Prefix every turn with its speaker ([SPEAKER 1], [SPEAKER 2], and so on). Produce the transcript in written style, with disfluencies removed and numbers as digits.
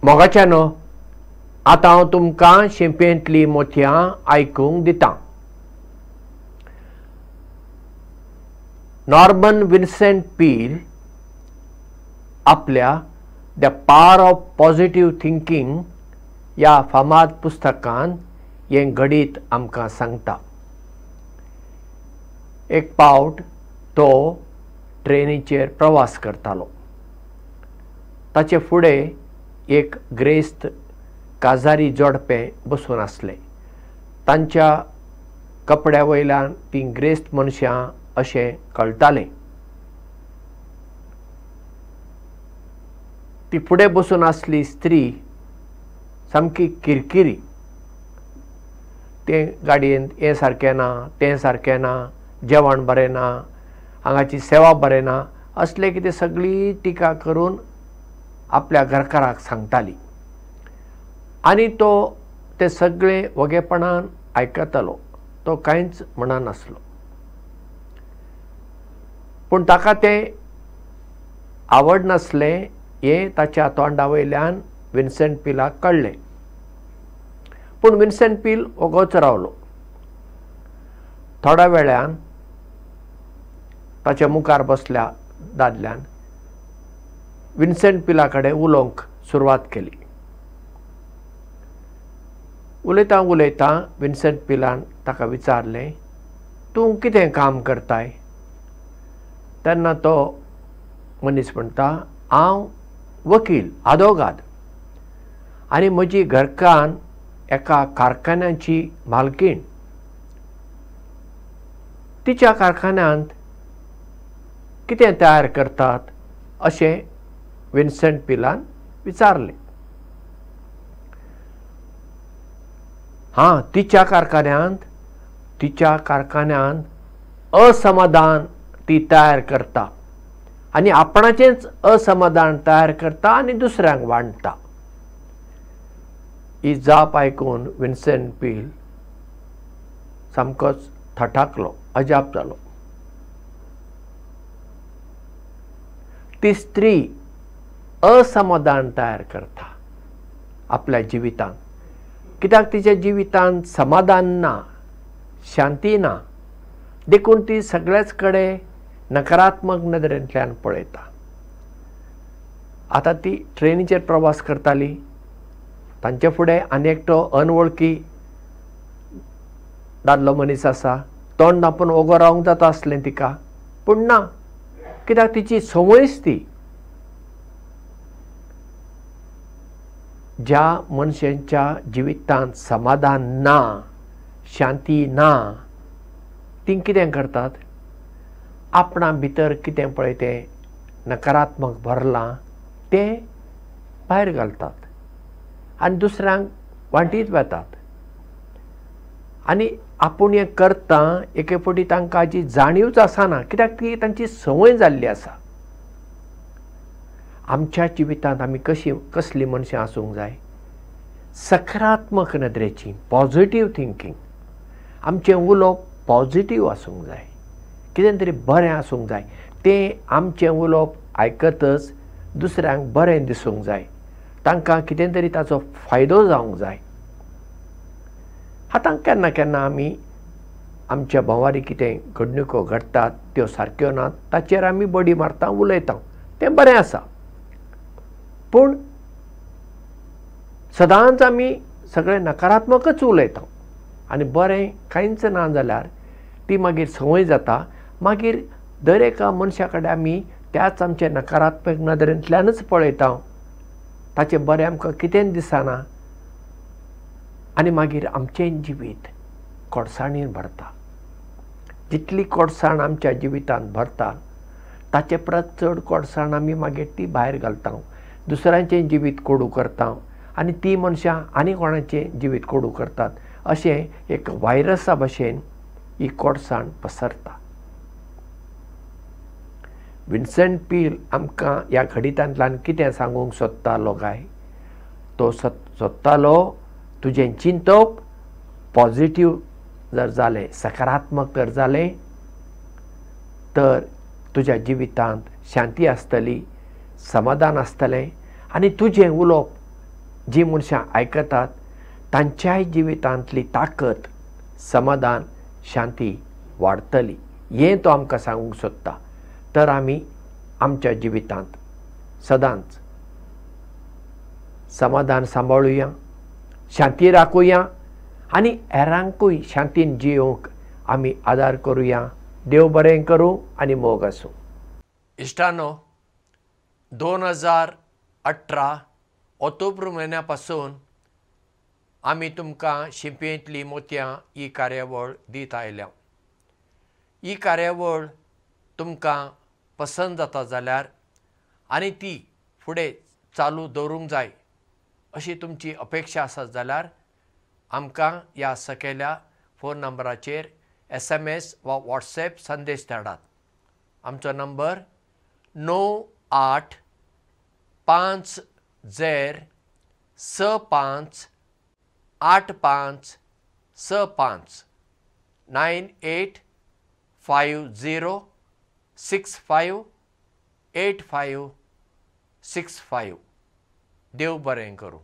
[SPEAKER 1] मोगाच्यानो आतां हांव तुमकां शिंपेंतलीं मोतयां आयकूंक दितां. नॉर्मन विन्सेंट पील आपल्या the power of positive thinking ह्या फामाद पुस्तकांत हें घडीत आमकां सांगता. एक पावट तो ट्रेनीचेर प्रवास करतालो. ताचे फुडें एक ग्रेस्त काजारी जोडपें बसून आसलें. तांच्या कपड्या वयल्यान तीं ग्रेस्त मनशां अशें कळटालें. ती फुडें बसून आसली स्त्री सामकी किरकिरी. तें गाडयेंत हें सारकें ना, तें सारकें ना, जेवण बरें ना, हांगाची सेवा बरें ना, असले कितें सगळी टिका करून आपल्या घरकाराक सांगताली. आनी तो तें सगळें वगेपणान आयकतालो. तो कांयच म्हणनासलो. पूण ताका तें आवडनासलें हें ताच्या तोंडा वयल्यान विन्सेंट पीलाक कळ्ळें. पूण विन्सेंट पील वोगोच रावलो. थोड्या वेळान ताच्या मुखार बसल्या दादल्यान विन्सेंट पीला कडेन उलोवंक सुरवात केली. उलयतां उलयतां विन्सेंट पीलान ताका विचारलें, तूं कितें काम करताय? तेन्ना तो मनीस म्हणटा, हांव वकील आदोगाद आनी म्हजी घरकान्न एका कारखान्याची मालकीण. तिच्या कारखान्यांत कितें तयार करतात अशें विन्सेंट पीलान विचारलें. हां, तिच्या कारखान्यांत असमाधान ती तयार करता आनी आपणाचेंच असमाधान तयार करता आनी दुसऱ्यांक वांटता. ही जाप आयकून विन्सेंट पील सामकोच थटाकलो, अजाप जालो. ती स्त्री असमाधान तयार करता आपल्या जिवितांत. कित्याक तिच्या जिवितांत समाधान ना, शांती ना, देखून ती सगळेच कडेन नकारात्मक नदरेंतल्यान पळयता. आतां ती ट्रेनीचेर प्रवास करताली. तांचे फुडें आनी एकटो अनवळखी दादलो मनीस आसा. तोंड धांपून ओगो रावंक जाता आसलें तिका, पूण ना, कित्याक तिची संवयच ती. ज्या मनशांच्या जिवितांत समाधान ना, शांती ना, ती कितें करतात? आपणा भितर कितें पळय तें नकारात्मक भरलां तें भायर घालतात आनी दुसऱ्यांक वांटीत वेतात. आनी आपूण हें करता एके फावटी तांकां हाची जाणीवच आसना, कित्याक ती तांची संवय जाल्ली आसा. आमच्या जिवितांत आमी कसली मनशां आसूंक जाय? सकारात्मक नदरेची, पॉझिटिव्ह थिंकींग. आमचें उलोवप पॉझिटिव्ह आसूंक जाय, कितें तरी बरें आसूंक जाय. तें आमचें उलोवप आयकतच दुसऱ्यांक बरें दिसूंक जाय, तांकां कितें तरी ताचो फायदो जावंक जाय. आतां केन्ना केन्ना आमी आमच्या भोंवारी कितें घडणुको घडटात त्यो सारक्यो नात, ताचेर आमी बडी मारता, उलयता. तें बरें आसा. पूण सदांच आमी सगळें नकारात्मकच उलयता आनी बरें कांयच ना जाल्यार ती मागीर संवय जाता. मागीर दर एका मनशा कडेन आमी त्याच आमचे नकारात्मक नदरेंतल्यानच पळयता. ताचें बरें आमकां कितेंच दिसना आनी मागीर आमचें जिवीत कोडसाणीन भरता. जितली कोडसाण आमच्या जिवितांत भरता ताचे परस चड कोडसाण आमी मागीर ती भायर घालता, दुसऱ्यांचें जिवीत कोडू करता आनी ती मनशां आनी कोणाचें जिवीत कोडू करतात. अशें एक व्हायरसा भशेन ही कोडसाण पसरता. विन्सेंट पील आमकां ह्या घडितांतल्यान कितें सांगूंक सोदतालो काय? तो सोदतालो तुजें चिंतप पॉझिटिव्ह जर जालें, सकारात्मक जर जालें, तर तुज्या जिवितांत शांती आसतली, समाधान आसतलें आनी तुजें उलोवप जी मनशां आयकतात तांच्याय जिवितांतली ताकद, समाधान, शांती वाडटली हें तो आमकां सांगूंक सोदता. तर आमी आमच्या जिवितांत सदांच समाधान सांबाळुया, शांती राखुया आनी हेरांकूय शांतीन जियोंक आमी आदार करुया. देव बरें करूं आनी मोग आसूं. इश्टानो, 2018 ऑक्टोबर म्हयन्या पासून आमी तुमकां शिंपयेंतली मोतयां ही कार्यावळ दीत आयल्या. ही कार्यावळ तुमकां पसंत जाता जाल्यार आनी ती फुडें चालू दवरूंक जाय अशी तुमची अपेक्षा आसत जाल्यार आमकां ह्या सकयल्या फोन नंबराचेर SMS वा WhatsApp संदेश धाडात. आमचो नंबर 9850658565 9850658565. देव बरें करूं.